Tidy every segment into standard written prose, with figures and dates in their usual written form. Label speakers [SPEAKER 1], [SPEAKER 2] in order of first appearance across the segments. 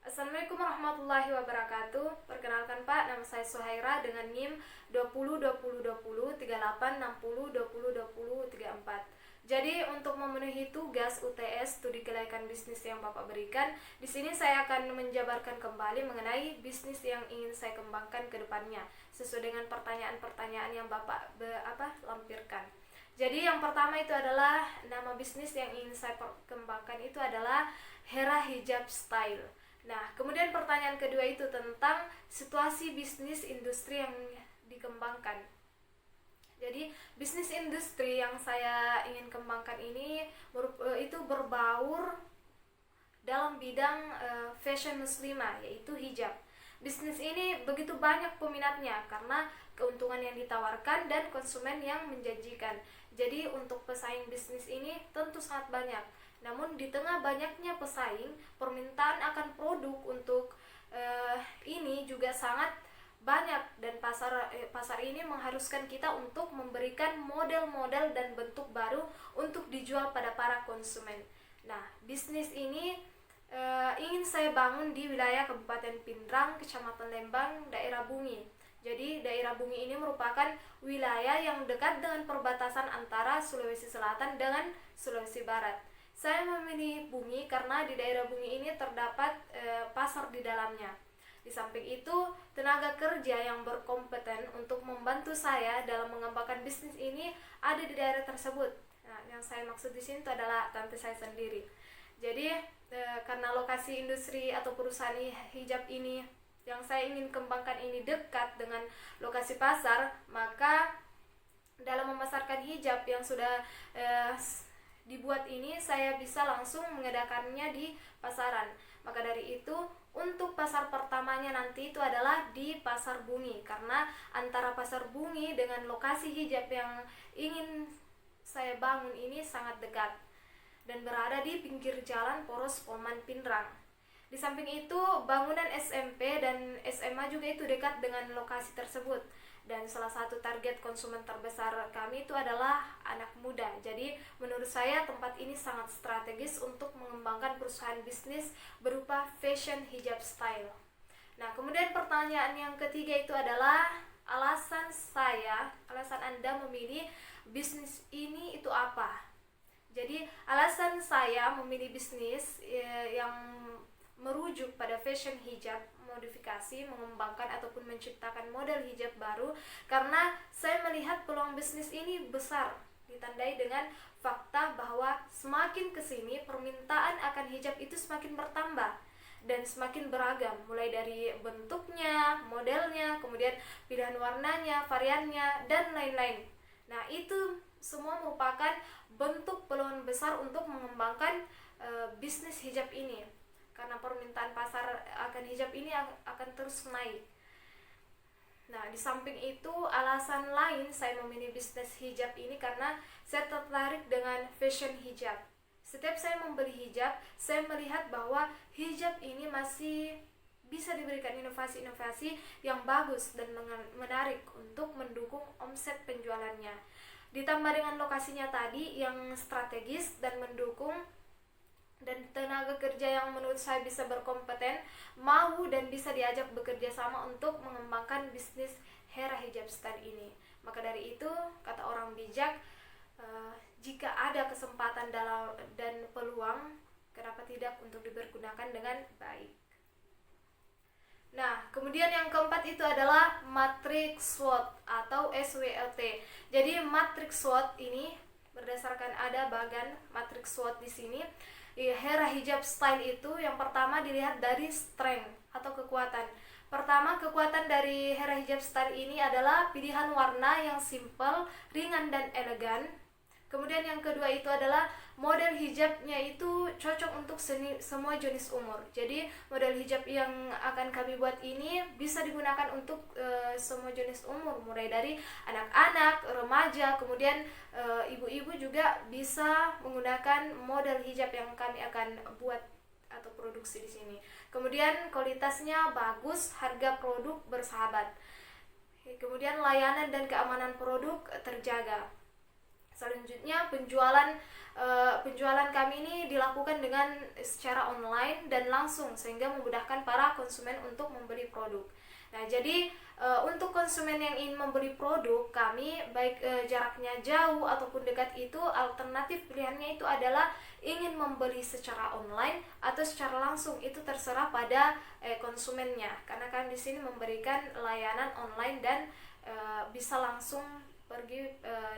[SPEAKER 1] Assalamualaikum warahmatullahi wabarakatuh. Perkenalkan Pak, nama saya Suhaira dengan NIM 2020203860202034. Jadi untuk memenuhi tugas UTS studi kelayakan bisnis yang Bapak berikan, di sini saya akan menjabarkan kembali mengenai bisnis yang ingin saya kembangkan ke depannya sesuai dengan pertanyaan-pertanyaan yang Bapak lampirkan. Jadi yang pertama itu adalah nama bisnis yang ingin saya kembangkan itu adalah Hera Hijab Style. Nah, kemudian pertanyaan kedua itu tentang situasi bisnis industri yang dikembangkan. Jadi, bisnis industri yang saya ingin kembangkan ini itu berbaur dalam bidang fashion muslimah, yaitu hijab. Bisnis ini begitu banyak peminatnya karena keuntungan yang ditawarkan dan konsumen yang menjanjikan. Jadi untuk pesaing bisnis ini tentu sangat banyak. Namun di tengah banyaknya pesaing, permintaan akan produk untuk ini juga sangat banyak, dan pasar ini mengharuskan kita untuk memberikan model-model dan bentuk baru untuk dijual pada para konsumen. Nah, bisnis ini ingin saya bangun di wilayah Kabupaten Pindrang, Kecamatan Lembang, daerah Bungi. Jadi daerah Bungi ini merupakan wilayah yang dekat dengan perbatasan antara Sulawesi Selatan dengan Sulawesi Barat. Saya memilih Bungi karena di daerah Bungi ini terdapat pasar di dalamnya. Di samping itu, tenaga kerja yang berkompeten untuk membantu saya dalam mengembangkan bisnis ini ada di daerah tersebut. Nah, yang saya maksud di sini itu adalah tante saya sendiri. Jadi karena lokasi industri atau perusahaan hijab ini yang saya ingin kembangkan ini dekat dengan lokasi pasar, maka dalam memasarkan hijab yang sudah dibuat ini saya bisa langsung mengedarkannya di pasaran. Maka dari itu untuk pasar pertamanya nanti itu adalah di Pasar Bungi, karena antara Pasar Bungi dengan lokasi hijab yang ingin saya bangun ini sangat dekat dan berada di pinggir jalan Poros Poman Pindrang. Di samping itu bangunan SMP dan SMA juga itu dekat dengan lokasi tersebut. Dan salah satu target konsumen terbesar kami itu adalah anak muda. Jadi menurut saya tempat ini sangat strategis untuk mengembangkan perusahaan bisnis berupa fashion hijab style. Nah, kemudian pertanyaan yang ketiga itu adalah alasan Anda memilih bisnis ini itu apa? Jadi alasan saya memilih bisnis yang merujuk pada fashion hijab, modifikasi, mengembangkan ataupun menciptakan model hijab baru, karena saya melihat peluang bisnis ini besar, ditandai dengan fakta bahwa semakin kesini permintaan akan hijab itu semakin bertambah dan semakin beragam, mulai dari bentuknya, modelnya, kemudian pilihan warnanya, variannya, dan lain-lain. Nah, itu semua merupakan bentuk peluang besar untuk mengembangkan bisnis hijab ini, karena permintaan pasar akan hijab ini akan terus naik. Nah, di samping itu alasan lain saya memilih bisnis hijab ini karena saya tertarik dengan fashion hijab. Setiap saya membeli hijab, saya melihat bahwa hijab ini masih bisa diberikan inovasi-inovasi yang bagus dan menarik untuk mendukung omset penjualannya. Ditambah dengan lokasinya tadi yang strategis dan mendukung, dan tenaga kerja yang menurut saya bisa berkompeten, mau dan bisa diajak bekerja sama untuk mengembangkan bisnis Hera Hijab Style ini. Maka dari itu, kata orang bijak, jika ada kesempatan dan peluang, kenapa tidak untuk dipergunakan dengan baik. Nah, kemudian yang keempat itu adalah matrix SWOT atau SWOT. Jadi matrix SWOT ini berdasarkan ada bagan matrix SWOT di sini. Hera Hijab Style itu yang pertama dilihat dari strength atau kekuatan. Pertama, kekuatan dari Hera Hijab Style ini adalah pilihan warna yang simple, ringan, dan elegan. Kemudian yang kedua itu adalah model hijabnya itu cocok untuk semua jenis umur. Jadi model hijab yang akan kami buat ini bisa digunakan untuk semua jenis umur, mulai dari anak-anak, remaja, kemudian ibu-ibu juga bisa menggunakan model hijab yang kami akan buat atau produksi di sini. Kemudian kualitasnya bagus, harga produk bersahabat. Kemudian layanan dan keamanan produk terjaga. Selanjutnya penjualan kami ini dilakukan dengan secara online dan langsung sehingga memudahkan para konsumen untuk membeli produk. Nah, jadi untuk konsumen yang ingin membeli produk kami, baik jaraknya jauh ataupun dekat, itu alternatif pilihannya itu adalah ingin membeli secara online atau secara langsung, itu terserah pada konsumennya. Karena kami di sini memberikan layanan online dan bisa langsung pergi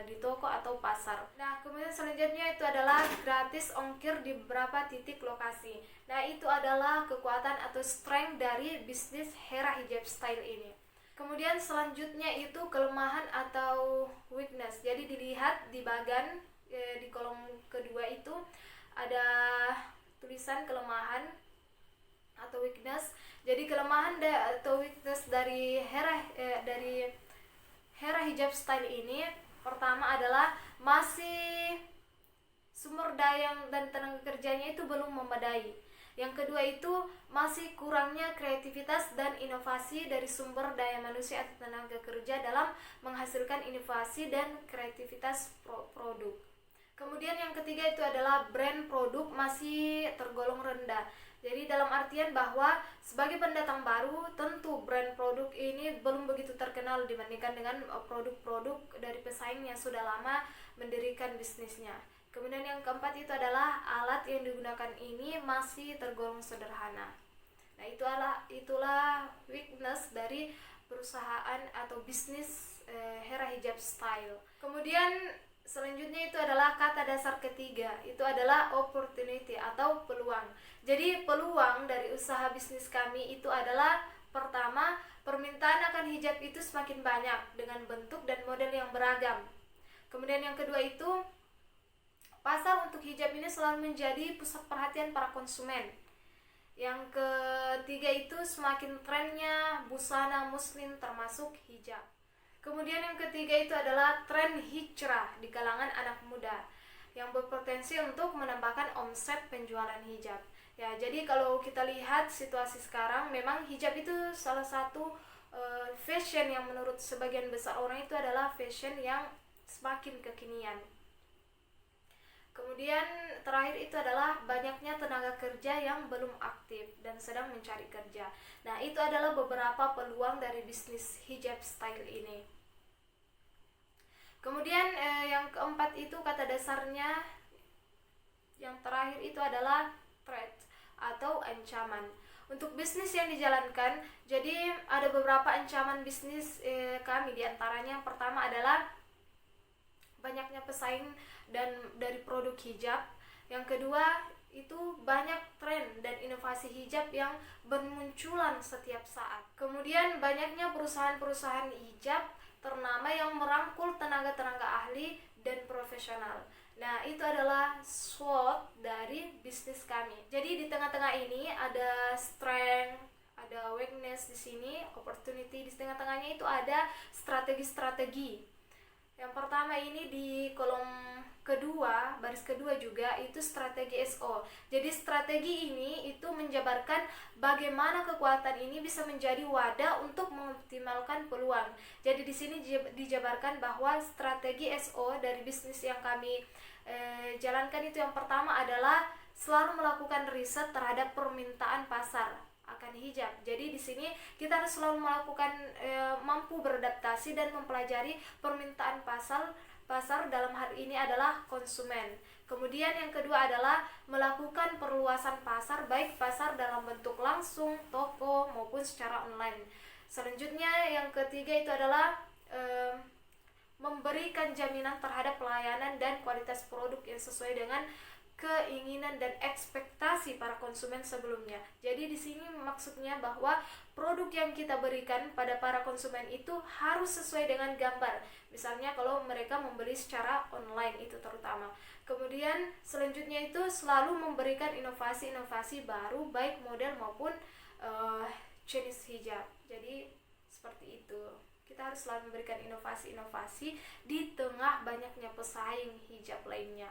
[SPEAKER 1] di toko atau pasar. Nah, kemudian selanjutnya itu adalah gratis ongkir di beberapa titik lokasi. Nah, itu adalah kekuatan atau strength dari bisnis Hera Hijab Style ini. Kemudian selanjutnya itu kelemahan atau weakness. Jadi dilihat di bagian di kolom kedua itu ada tulisan kelemahan atau weakness. Jadi kelemahan atau weakness dari Hera Hijab Style ini, pertama adalah masih sumber daya dan tenaga kerjanya itu belum memadai. Yang kedua itu masih kurangnya kreativitas dan inovasi dari sumber daya manusia atau tenaga kerja dalam menghasilkan inovasi dan kreativitas produk. Kemudian yang ketiga itu adalah brand produk masih tergolong rendah. Jadi dalam artian bahwa sebagai pendatang baru, tentu brand produk ini belum begitu terkenal dibandingkan dengan produk-produk dari pesaing yang sudah lama mendirikan bisnisnya. Kemudian yang keempat itu adalah alat yang digunakan ini masih tergolong sederhana. Nah, itulah weakness dari perusahaan atau bisnis Hera Hijab Style. Kemudian selanjutnya itu adalah kata dasar ketiga, itu adalah opportunity atau peluang. Jadi peluang dari usaha bisnis kami itu adalah, pertama, permintaan akan hijab itu semakin banyak dengan bentuk dan model yang beragam. Kemudian yang kedua itu, pasar untuk hijab ini selalu menjadi pusat perhatian para konsumen. Yang ketiga itu, semakin trennya busana muslim termasuk hijab. Kemudian yang ketiga itu adalah tren hijrah di kalangan anak muda yang berpotensi untuk menambahkan omset penjualan hijab. Ya, jadi kalau kita lihat situasi sekarang, memang hijab itu salah satu fashion yang menurut sebagian besar orang itu adalah fashion yang semakin kekinian. Kemudian terakhir itu adalah banyaknya tenaga kerja yang belum aktif dan sedang mencari kerja. Nah, itu adalah beberapa peluang dari bisnis hijab style ini. Kemudian yang keempat itu kata dasarnya, yang terakhir itu adalah threat atau ancaman. Untuk bisnis yang dijalankan, jadi ada beberapa ancaman bisnis kami. Di antaranya yang pertama adalah banyaknya pesaing dan dari produk hijab. Yang kedua itu banyak tren dan inovasi hijab yang bermunculan setiap saat. Kemudian banyaknya perusahaan-perusahaan hijab ternama yang merangkul tenaga-tenaga ahli dan profesional. Nah, itu adalah SWOT dari bisnis kami. Jadi di tengah-tengah ini ada strength, ada weakness di sini, opportunity. Di tengah-tengahnya itu ada strategi-strategi. Yang pertama ini di kolom kedua, baris kedua juga, itu strategi SO. Jadi strategi ini itu menjabarkan bagaimana kekuatan ini bisa menjadi wadah untuk mengoptimalkan peluang. Jadi di sini dijabarkan bahwa strategi SO dari bisnis yang kami jalankan itu, yang pertama adalah selalu melakukan riset terhadap permintaan pasar akan hijab. Jadi di sini kita harus selalu melakukan mampu beradaptasi dan mempelajari permintaan pasar dalam hal ini adalah konsumen. Kemudian yang kedua adalah melakukan perluasan pasar, baik pasar dalam bentuk langsung, toko maupun secara online. Selanjutnya yang ketiga itu adalah memberikan jaminan terhadap pelayanan dan kualitas produk yang sesuai dengan keinginan dan ekspektasi para konsumen sebelumnya. Jadi di sini maksudnya bahwa produk yang kita berikan pada para konsumen itu harus sesuai dengan gambar. Misalnya kalau mereka membeli secara online itu terutama. Kemudian selanjutnya itu selalu memberikan inovasi-inovasi baru baik model maupun jenis hijab. Jadi seperti itu. Kita harus selalu memberikan inovasi-inovasi di tengah banyaknya pesaing hijab lainnya.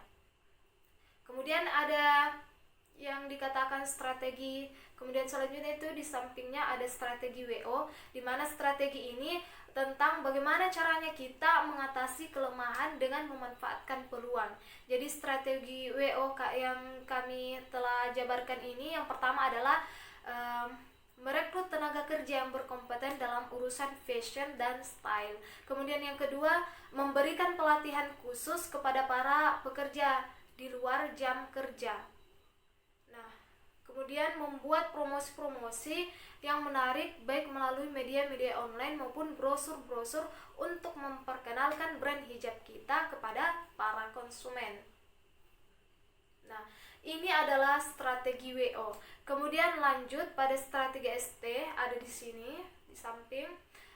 [SPEAKER 1] Kemudian ada yang dikatakan strategi. Kemudian selanjutnya itu di sampingnya ada strategi WO, di mana strategi ini tentang bagaimana caranya kita mengatasi kelemahan dengan memanfaatkan peluang. Jadi strategi WO yang kami telah jabarkan ini, yang pertama adalah merekrut tenaga kerja yang berkompeten dalam urusan fashion dan style. Kemudian yang kedua, memberikan pelatihan khusus kepada para pekerja di luar jam kerja. Nah, kemudian membuat promosi-promosi yang menarik baik melalui media-media online maupun brosur-brosur untuk memperkenalkan brand hijab kita kepada para konsumen. Nah, ini adalah strategi WO. Kemudian lanjut pada strategi ST, ada di sini di samping,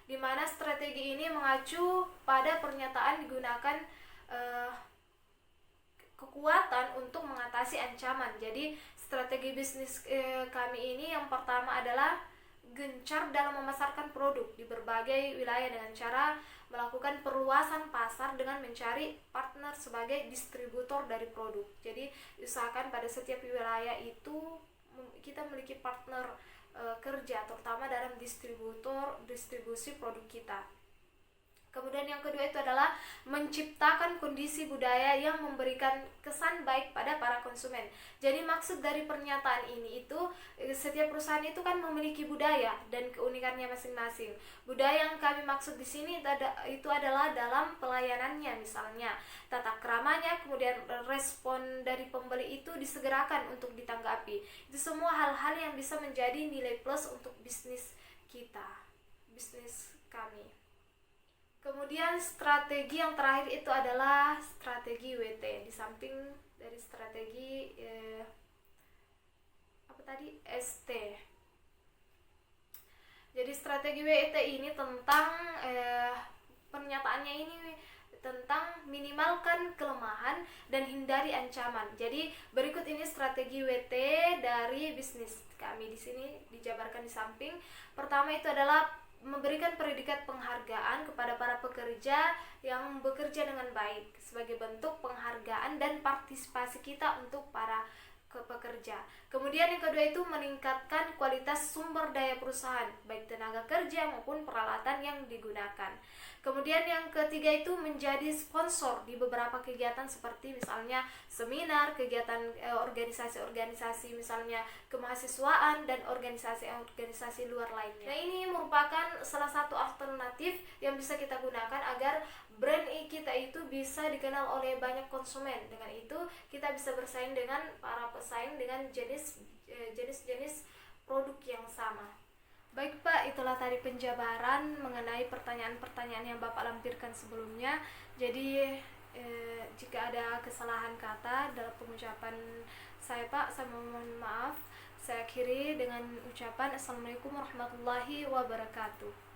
[SPEAKER 1] di mana strategi ini mengacu pada pernyataan digunakan kekuatan untuk mengatasi ancaman. Jadi strategi bisnis kami ini yang pertama adalah gencar dalam memasarkan produk di berbagai wilayah dengan cara melakukan perluasan pasar dengan mencari partner sebagai distributor dari produk. Jadi usahakan pada setiap wilayah itu kita memiliki partner kerja, terutama dalam distribusi produk kita. Kemudian yang kedua itu adalah menciptakan kondisi budaya yang memberikan kesan baik pada para konsumen. Jadi maksud dari pernyataan ini itu setiap perusahaan itu kan memiliki budaya dan keunikannya masing-masing. Budaya yang kami maksud di sini itu adalah dalam pelayanannya, misalnya tata keramanya, kemudian respon dari pembeli itu disegerakan untuk ditanggapi. Itu semua hal-hal yang bisa menjadi nilai plus untuk bisnis kita, bisnis kami. Kemudian strategi yang terakhir itu adalah strategi WT. Di samping dari strategi ST. Jadi strategi WT ini tentang pernyataannya ini tentang minimalkan kelemahan dan hindari ancaman. Jadi berikut ini strategi WT dari bisnis kami di sini dijabarkan di samping. Pertama itu adalah memberikan predikat penghargaan kepada para pekerja yang bekerja dengan baik sebagai bentuk penghargaan dan partisipasi kita untuk para pekerja. Kemudian yang kedua itu meningkatkan kualitas sumber daya perusahaan, baik tenaga kerja maupun peralatan yang digunakan. Kemudian yang ketiga itu menjadi sponsor di beberapa kegiatan seperti misalnya seminar, kegiatan organisasi-organisasi misalnya kemahasiswaan dan organisasi-organisasi luar lainnya. Nah, ini merupakan salah satu alternatif yang bisa kita gunakan agar brand kita itu bisa dikenal oleh banyak konsumen. Dengan itu kita bisa bersaing dengan para pesaing dengan jenis-jenis produk yang sama. Baik Pak, itulah tadi penjabaran mengenai pertanyaan-pertanyaan yang Bapak lampirkan sebelumnya. Jadi jika ada kesalahan kata dalam pengucapan saya Pak, saya mohon maaf. Saya akhiri dengan ucapan Assalamualaikum warahmatullahi wabarakatuh.